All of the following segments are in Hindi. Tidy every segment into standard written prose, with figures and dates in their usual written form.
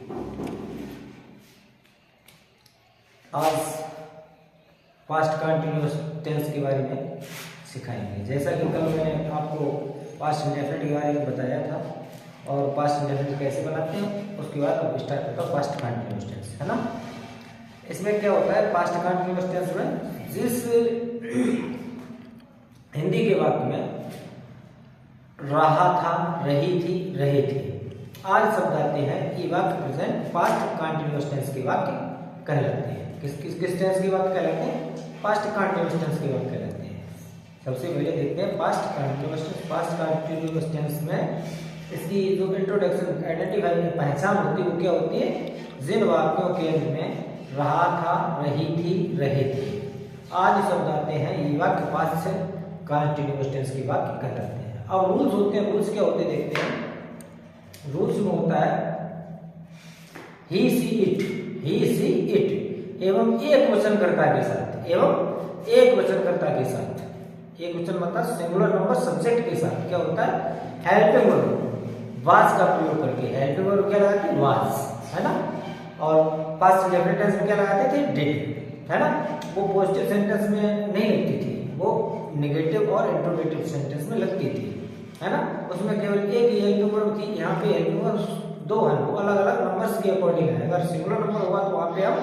आज पास्ट कंटिन्यूअस टेंस के बारे में सिखाएंगे। जैसा कि कल मैंने आपको पास्ट इंडेफिनिट के बारे में बताया था और पास्ट इंडेफिनिट कैसे बनाते हैं, उसके बाद अब स्टार्ट होता है पास्ट कंटिन्यूअस टेंस, है ना। इसमें क्या होता है पास्ट कंटिन्यूअस टेंस में, जिस हिंदी के वाक्य में रहा था, रही थी, रहे थे आज शब्द आते हैं, ये वाक्य प्रेजेंट पास्ट कंटिन्यूअस टेंस के वाक्य कहलाते हैं। किस टेंस के वाक्य कहलाते हैं? पास्ट कंटिन्यूअस टेंस के वाक्य कहलाते हैं। सबसे पहले देखते हैं past continuous tense. Past continuous tense में इसकी जो इंट्रोडक्शन आइडेंटिफाई में पहचान होती है वो क्या होती है? जिन वाक्यों के अंत में रहा था, रही थी, रहे थे आज शब्द आते हैं, ये वाक्य पास्ट से कंटिन्यूअस टेंस के वाक्य कहलाते हैं। अब रूल्स होते हैं, रूल्स क्या होते हैं देखते हैं। रूल्स में होता है ही see it, he see it एवं एक वचनकर्ता के साथ, एवं एक वचनकर्ता के साथ। एक वचन मतलब सिंगुलर नंबर सब्जेक्ट के साथ क्या होता है? हेल्पिंग वर्ब वाज का प्रयोग करके। हेल्पिंग वर्ब क्या लगाते हैं? वाज, है ना। और पास्ट इंडेफिनिट टेंस में क्या लगाते थे? डिड, है ना। वो पॉजिटिव सेंटेंस में नहीं लगती थी, वो नेगेटिव और इंट्रोगेटिव सेंटेंस में लगती थी, है ना। उसमें केवल एक ही हेल्पिंग वर्ब थी। यहाँ पे हेल्पिंग वर्ब दो हैं, वो अलग अलग नंबर्स के अकॉर्डिंग है। अगर सिंगुलर नंबर होगा तो वहाँ पे हम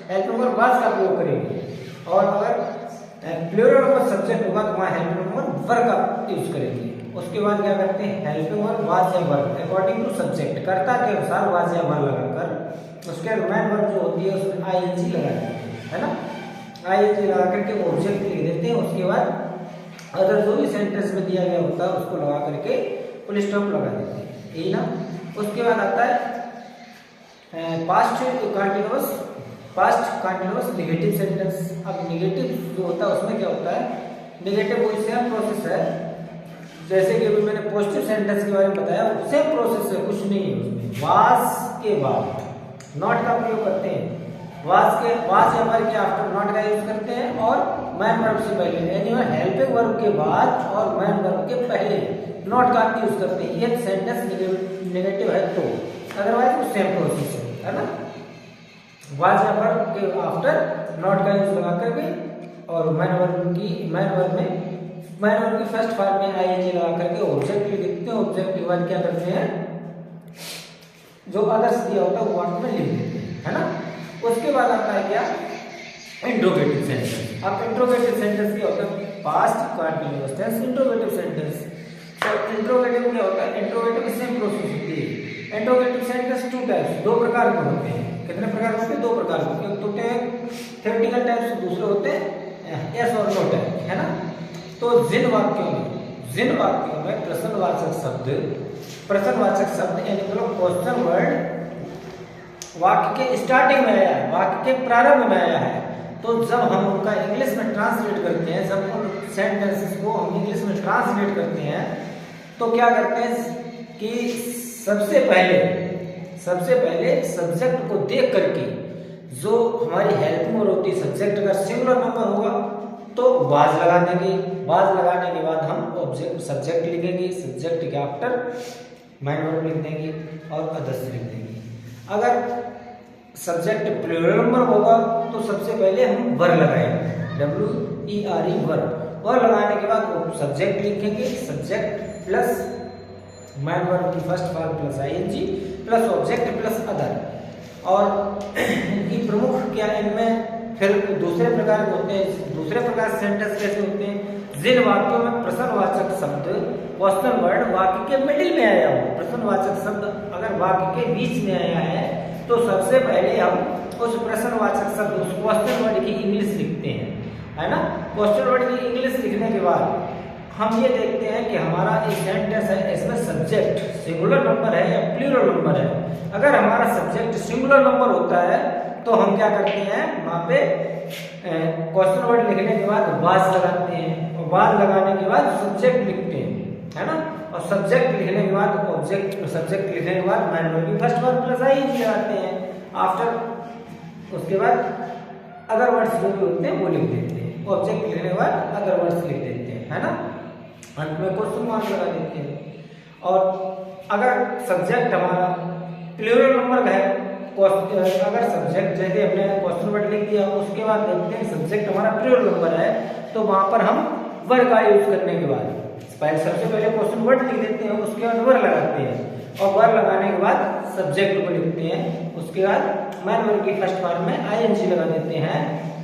हेल्पिंग वर्ब वाज का प्रयोग करेंगे, और अगर प्लूरल नंबर सब्जेक्ट होगा तो वहाँ हेल्पिंग वर्ब वर का यूज करेंगे। उसके बाद क्या करते हैं? हेल्पिंग वर्ब वाज या वर अकॉर्डिंग टू सब्जेक्ट, कर्ता के अनुसार वाज या वर लगाकर उसके मेन वर्ब जो होती है उसमें आईएनजी लगाते हैं, है ना। आईएनजी लगा करके ऑब्जेक्ट लिख देते हैं। उसके बाद अदर जो भी सेंटेंस में दिया गया होता है उसको लगा करके फुल स्टॉप लगा देते हैं, यही ना। उसके बाद आता है पास्ट कंटिन्यूअस नेगेटिव सेंटेंस। अब नेगेटिव जो होता है उसमें क्या होता है? नेगेटिव वो सेम प्रोसेस है जैसे कि अभी मैंने पॉजिटिव सेंटेंस के बारे में बताया, सेम प्रोसेस है, कुछ नहीं है उसमें। वाज के बाद नॉट का प्रयोग करते हैं, वाज या वर के आफ्टर नॉट का यूज करते हैं, और मैन वर्ब से पहले यानी हेल्पिंग वर्ब के बाद और मैन वर्ब के पहले नॉट का यूज करते हैं। ये सेंटेंस नेगेटिव है तो, अदरवाइज वो सेम प्रोसेस है ना। वाज या वर के आफ्टर नॉट का यूज लगा करके और मैन वर्ब की फर्स्ट फॉर्म में आईएनजी लगा करके ऑब्जेक्ट लिख देते हैं। ऑब्जेक्ट के बाद क्या करते हैं? जो अदर्स दिया होता है वो वाक्य में लिख देते हैं, है ना। उसके बाद आता है क्या? Interrogative sentence. अब इंट्रोगेटिव सेंटेंस क्या होता है? Past continuous tense interrogative sentence. तो इंट्रोगेटिव क्या होता है? इंट्रोगेटिव सेम प्रोसेस होती है। इंट्रोगेटिव सेंटेंस टू टाइप्स, दो प्रकार के होते हैं। कितने प्रकार के होते हैं? दो प्रकार के। एक होते हैं थ्योरेटिकल टाइप्स, दूसरे होते हैं यस और नो टाइप, है ना। तो जिन वाक्यों में प्रश्नवाचक शब्द यानी मतलब क्वेश्चन वर्ड वाक्य के स्टार्टिंग में आया है, वाक्य के प्रारंभ में आया है, तो जब हम उनका इंग्लिश में ट्रांसलेट करते हैं, जब उन सेंटेंसेस को हम इंग्लिश में ट्रांसलेट करते हैं तो क्या करते हैं कि सबसे पहले सब्जेक्ट को देख करके जो हमारी हेल्पिंग वर्ब होती है, सब्जेक्ट का सिंगुलर नंबर होगा तो वाज लगा देंगे। वाज लगाने के बाद हम ऑब्जेक्ट सब्जेक्ट लिखेंगे, सब्जेक्ट के आफ्टर मैन वर्ब लिख देंगे और अदर्स लिख देंगे। अगर सब्जेक्ट प्लूरल नंबर होगा तो सबसे पहले हम वर लगाएंगे, WERE वर लगाने के बाद सब्जेक्ट लिखेंगे, सब्जेक्ट प्लस मैन वर्ब की first form plus ING plus object plus other. और इनकी प्रमुख क्या इनमें फिर दूसरे प्रकार होते हैं। दूसरे प्रकार सेंटेंस कैसे होते हैं? जिन वाक्यों में प्रश्नवाचक शब्द क्वेश्चन वर्ड वाक्य के मिडिल में आया हो, प्रश्नवाचक शब्द अगर वाक्य के बीच में आया है तो सबसे पहले हम उस प्रश्नवाचक शब्द उस क्वेश्चन वर्ड की इंग्लिश लिखते हैं, है ना। क्वेश्चन वर्ड की इंग्लिश लिखने के बाद हम ये देखते हैं कि हमारा एक सेंटेंस है, इसमें सब्जेक्ट सिंगुलर नंबर है या प्लूरल नंबर है। अगर हमारा सब्जेक्ट सिंगुलर नंबर होता है तो हम क्या करते हैं? वहाँ पे क्वेश्चन वर्ड लिखने के बाद वाज लगाते हैं, और वाज लगाने के बाद सब्जेक्ट लिखते हैं, है ना। और सब्जेक्ट लिखने के बाद सब्जेक्ट लिखने के बाद मैन वर्ब की फर्स्ट वर्ब प्लस आईएनजी लगाते हैं। आफ्टर उसके बाद अदर वर्ड्स जो भी होते हैं वो लिख देते हैं। ऑब्जेक्ट लिखने के बाद अदर वर्ड्स लिख देते हैं, है ना। अंत में क्वेश्चन मार्क लगा देते हैं। और अगर सब्जेक्ट हमारा प्लूरल नंबर है अगर सब्जेक्ट जैसे हमने क्वेश्चन वर्ड लिख दिया उसके बाद देखते हैं सब्जेक्ट हमारा पीरियड नंबर है, तो वहां पर हम वर्ड का यूज करने के बाद सबसे पहले क्वेश्चन वर्ड लिख देते हैं, उसके बाद वर्ड लगाते हैं और वर्ड लगाने के बाद सब्जेक्ट को लिखते हैं। उसके बाद मैन वर्ब की फर्स्ट फॉर्म में आईएनजी लगा देते हैं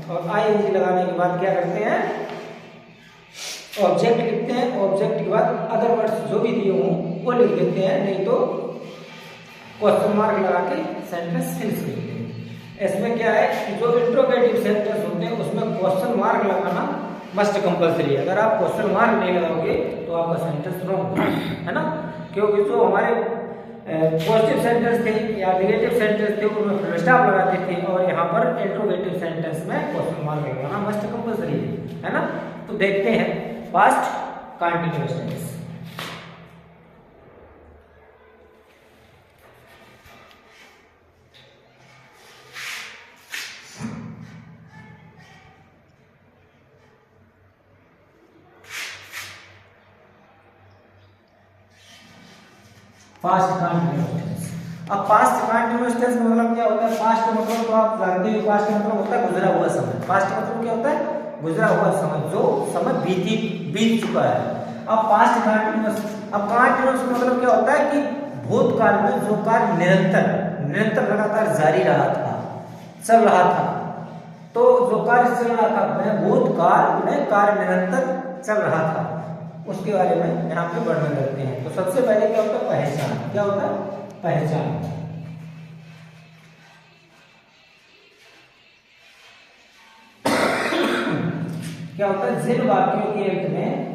और आईएनजी लगाने के बाद क्या करते हैं, ऑब्जेक्ट लिखते हैं। ऑब्जेक्ट के बाद अदर वर्ड्स जो भी दिए हों वो लिख देते हैं, नहीं तो क्वेश्चन मार्क लगा के सेंटेंस फिनिश करते हैं। इसमें क्या है कि जो इंट्रोगेटिव सेंटेंस होते हैं उसमें क्वेश्चन मार्क लगाना मस्ट कंपलसरी है। अगर आप क्वेश्चन मार्क नहीं लगाओगे तो आपका सेंटेंस रॉन्ग है ना, क्योंकि जो हमारे पॉजिटिव सेंटेंस थे या नेगेटिव सेंटेंस थे उनमें फुल स्टॉप लगाते थे और यहाँ पर इंट्रोगेटिव सेंटेंस में क्वेश्चन मार्क लगाना मस्ट कंपलसरी है ना। तो देखते हैं past continuous tense. Past continuous tense. अब पास्ट कंटिन्यूअस टेंस का मतलब क्या होता है? पास्ट मतलब तो आप जानते हो, पास्ट मतलब होता है गुजरा हुआ समय। पास्ट मतलब क्या होता है? गुजरा हुआ समय, जो समय बीत चुका है। अब पास्ट कंटिन्यूअस, अब कंटिन्यूअस मतलब क्या होता है कि भूतकाल में जो कार्य निरंतर लगातार जारी रहा था, चल रहा था, तो जो कार्य चल रहा था वह भूतकाल में कार्य निरंतर चल रहा था, उसके बारे में यहाँ पे वर्णन करते हैं। तो सबसे पहले क्या होता है? पहचान। क्या होता है? पहचान। क्या होता है? जिन वाक्यों के अंत में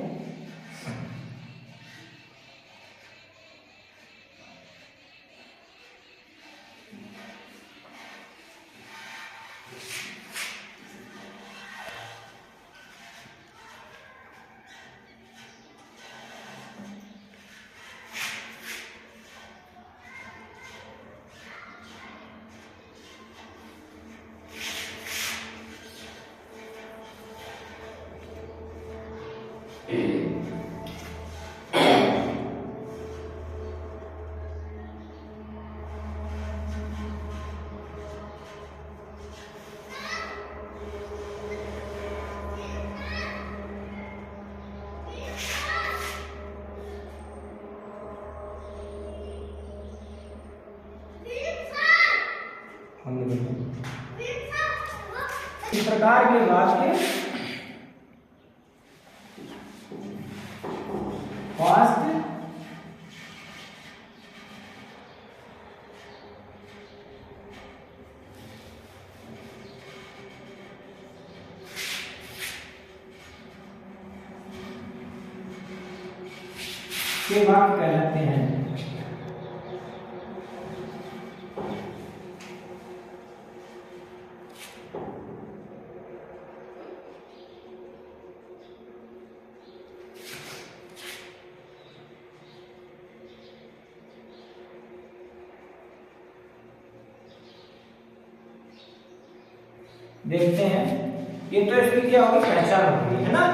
इस प्रकार के वाक्य पास्ट के वाक्य कहलाते हैं। देखते हैं, ये तो इसकी क्या होगी? पहचान होगी, है ना।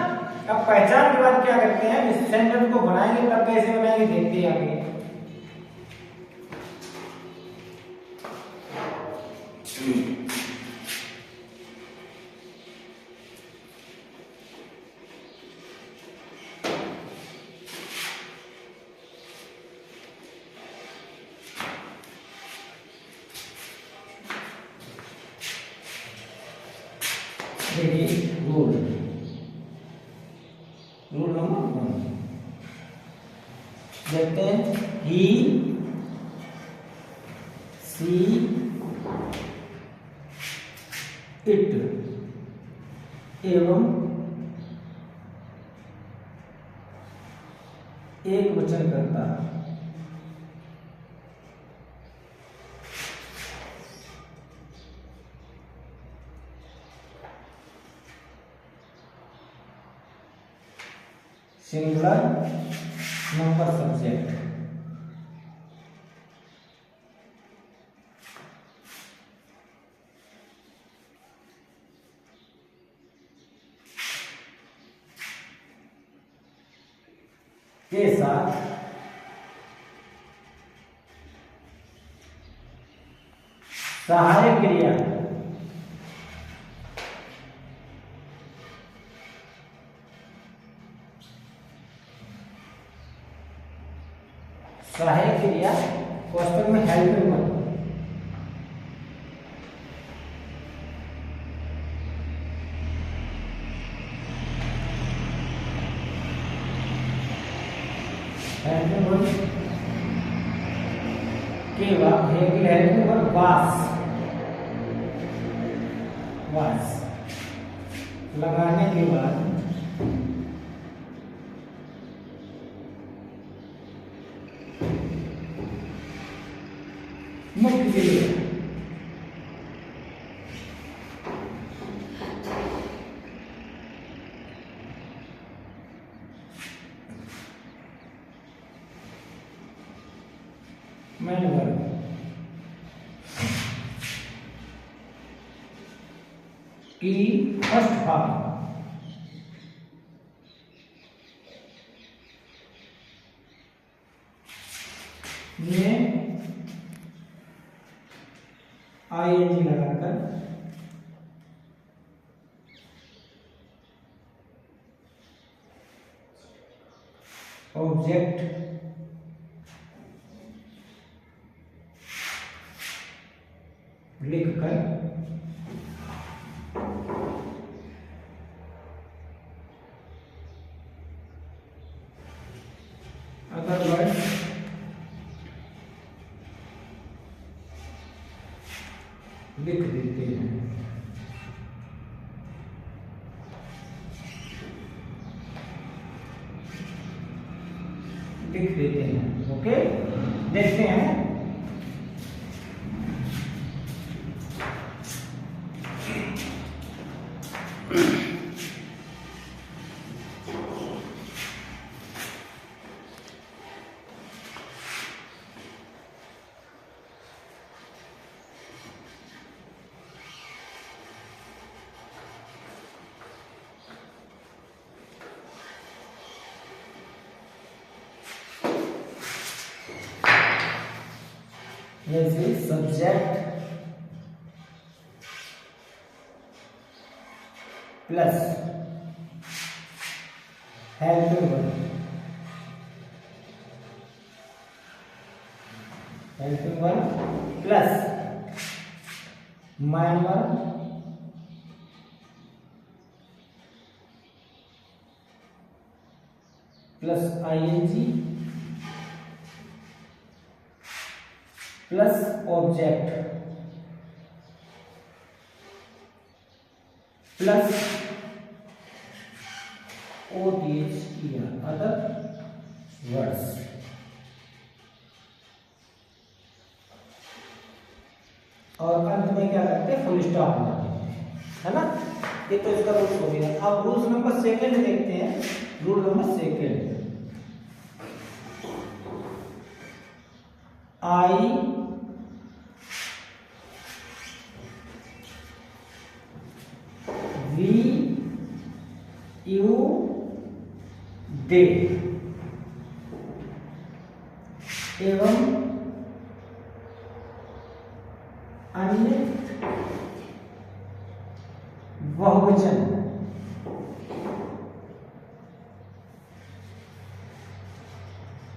अब पहचान के बाद क्या करते हैं? इस सेंटेंस को बनाएंगे, तब कैसे बनाएंगे देखते हैं आगे। देखिए रूल नंबर 1 देखते हैं। ही सी इट एवं एक वचन करता सिंगुलर नंबर सब्जेक्ट के साथ सहायक क्रिया, सहायक क्रिया क्वेश्चन में हेल्पिंग वर्ब, हेल्पिंग वर्ब के बाद हेल्पिंग वर्ब वास, वास लगाने के बाद मुख्य क्रिया, मेन वर्ब की फर्स्ट फॉर्म में आईएनजी लगाकर ऑब्जेक्ट लिखकर अदर वर्ड लिख देते हैं। लिख देते हैं। ओके, देखते हैं। जैसे subject plus helping verb, helping verb plus main verb plus ING plus object plus OTH other words. और अंत में क्या करते हैं, फुल स्टॉप लगाते हैं, है ना। ये तो इसका रूल्स हो गया। अब रूल्स नंबर सेकंड देखते हैं। Rule number second, I we you they एवं अन्य बहुवचन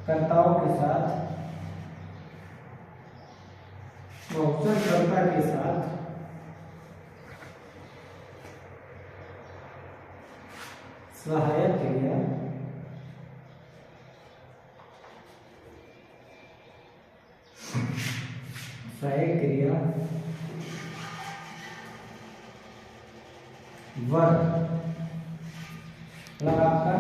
कर्ताओं के साथ, बहुवचन कर्ता के साथ सहायक क्रिया वर्ग लगाकर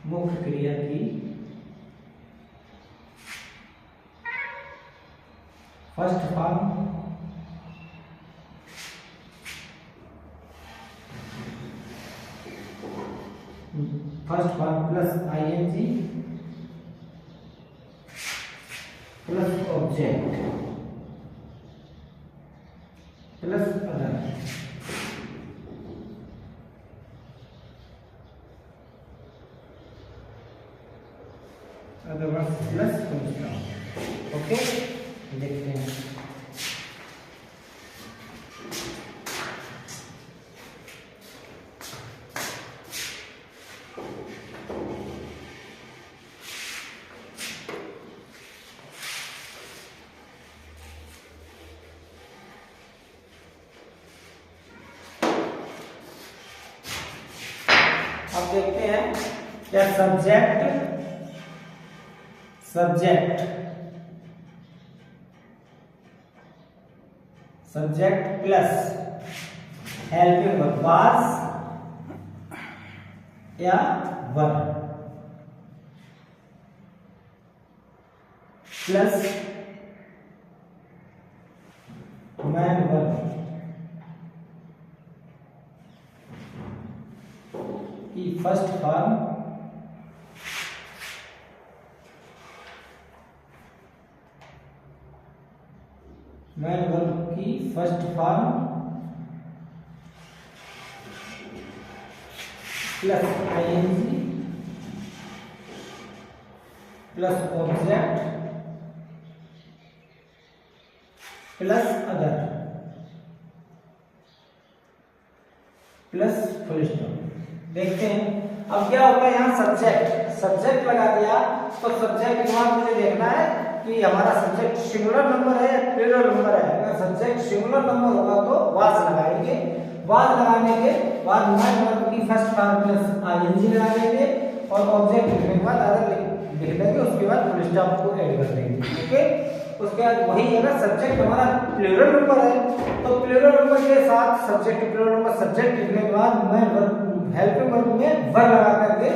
मुख्य क्रिया की first form plus ING plus object plus other other words plus full stop. Okay, देखते हैं। अब देखते हैं क्या subject plus helping verb was या वर प्लस मैन वर्ब की फर्स्ट फॉर्म मैन वर्ब की first form plus ING plus object plus other plus full stop. देखते हैं अब क्या होगा। यहाँ सब्जेक्ट लगा दिया तो सब्जेक्ट के बाद मुझे देखना है कि हमारा सब्जेक्ट सिंगुलर नंबर है या प्लूरल नंबर है। अगर सब्जेक्ट सिंगुलर नंबर होगा तो वाज लगाएंगे, वाज लगाने के बाद मैन वर्ब की फर्स्ट फॉर्म प्लस आईएनजी लगा देंगे और ऑब्जेक्ट लिखने के बाद अदर लिख देंगे, उसके बाद फुल स्टॉप को ऐड कर देंगे। ओके, उसके बाद वही अगर सब्जेक्ट हमारा प्लूरल नंबर है तो प्लूरल नंबर के साथ सब्जेक्ट प्लूरल नंबर सब्जेक्ट लिखने के बाद मैन वर्ब हेल्पिंग वर्ब में वर लगा करके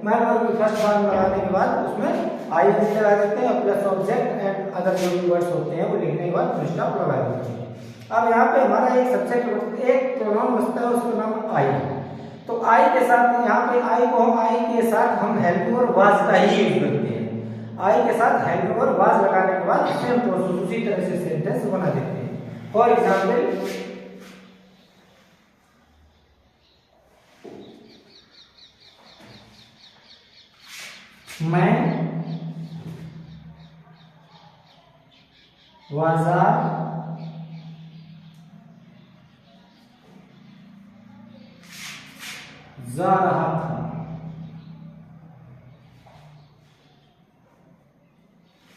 मैन वर्ब की फर्स्ट फॉर्म लगाने के बाद उसमें आईएनजी लगा देते हैं और प्लस ऑब्जेक्ट एंड अदर जो भी वर्ड्स होते हैं वो लिखने के बाद फुल स्टॉप लगा देते हैं। अब यहाँ पे हमारा एक सब्जेक्ट एक प्रोनाउन बचता है, उसका नाम आई। तो आई के साथ यहाँ पे आई को हम आई के साथ हम हेल्पिंग वर्ब वाज का ही यूज करते हैं। आई के साथ हेल्पिंग वर्ब वाज लगाने के बाद सेम प्रोसेस उसी तरह से सेंटेंस बना देते हैं। फॉर एग्जाम्पल मैं बाजार जा रहा था।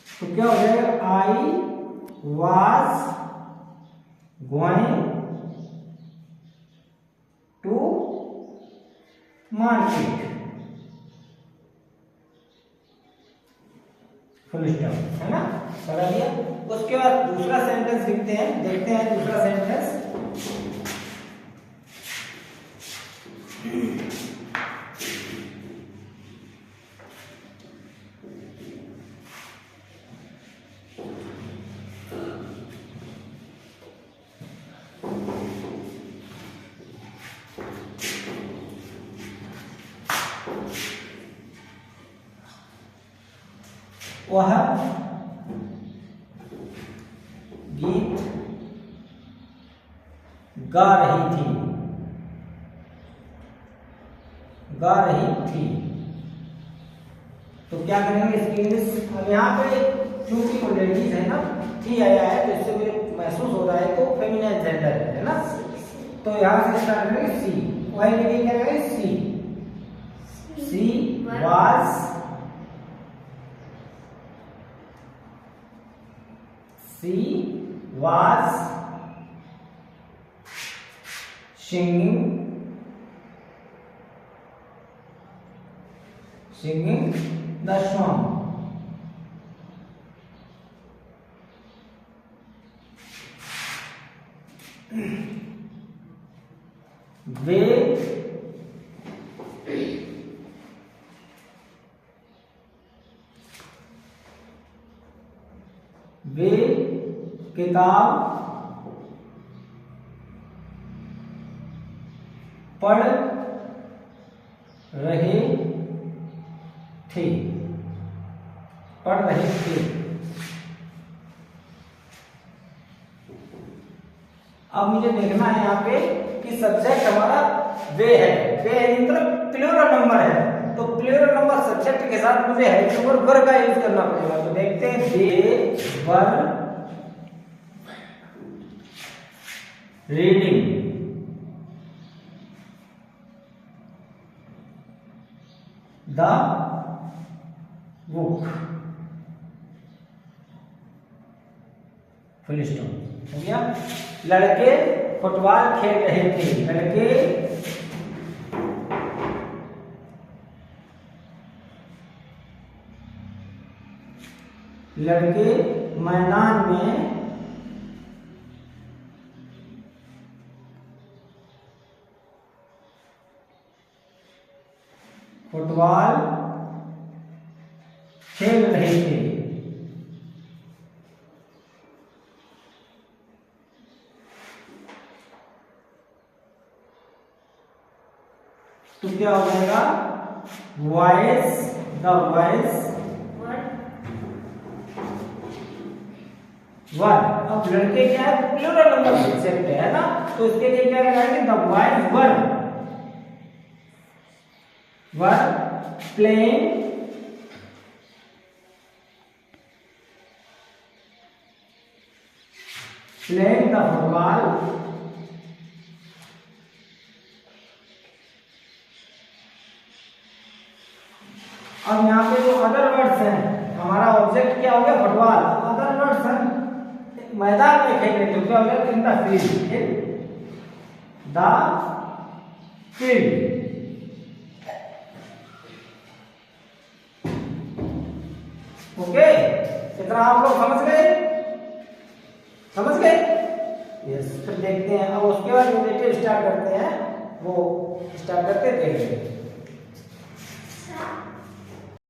तो क्या हो जाएगा I was going to market full stop, है ना, लगा दिया। उसके बाद दूसरा सेंटेंस लिखते हैं, देखते हैं दूसरा सेंटेंस। वह गीत गा रही थी। तो क्या करेंगे इसकी इंग्लिश। अब यहाँ पे क्योंकि वो लेडीज है ना, थी आया है तो इससे मुझे महसूस हो रहा है तो फेमिनिन जेंडर है ना। तो यहाँ से स्टार्ट करेंगे सी, वही लेडी क्या करेंगे she was singing the song. वे किताब पढ़ रहे थे। अब मुझे देखना है यहाँ पे कि सब्जेक्ट हमारा वे है, मतलब प्लूरल नंबर है। तो प्लूरल नंबर सब्जेक्ट के साथ मुझे हेल्प नंबर वर का यूज करना पड़ेगा। तो देखते हैं they were reading the book, full stop हो गया। लड़के फुटबॉल खेल रहे थे, लड़के मैदान में फुटबॉल खेल रहे थे। तो क्या हो जाएगा वॉइस, द वॉइस वन। अब लड़के क्या है प्लूरल नंबर सब्जेक्ट है ना, तो इसके लिए क्या लगाएंगे the voice one one playing the football अब यहाँ पे जो अदर वर्ड्स हैं, हमारा ऑब्जेक्ट क्या हो गया फुटबॉल, अदर वर्ड्स हैं मैदान में खेल रहे थे, क्या हो गया in the field, in the field. Okay, इतना आप लोग समझ गए, समझ गए? यस। फिर देखते हैं अब उसके बाद यूनिट स्टार्ट करते हैं, वो स्टार्ट करते देखेंगे।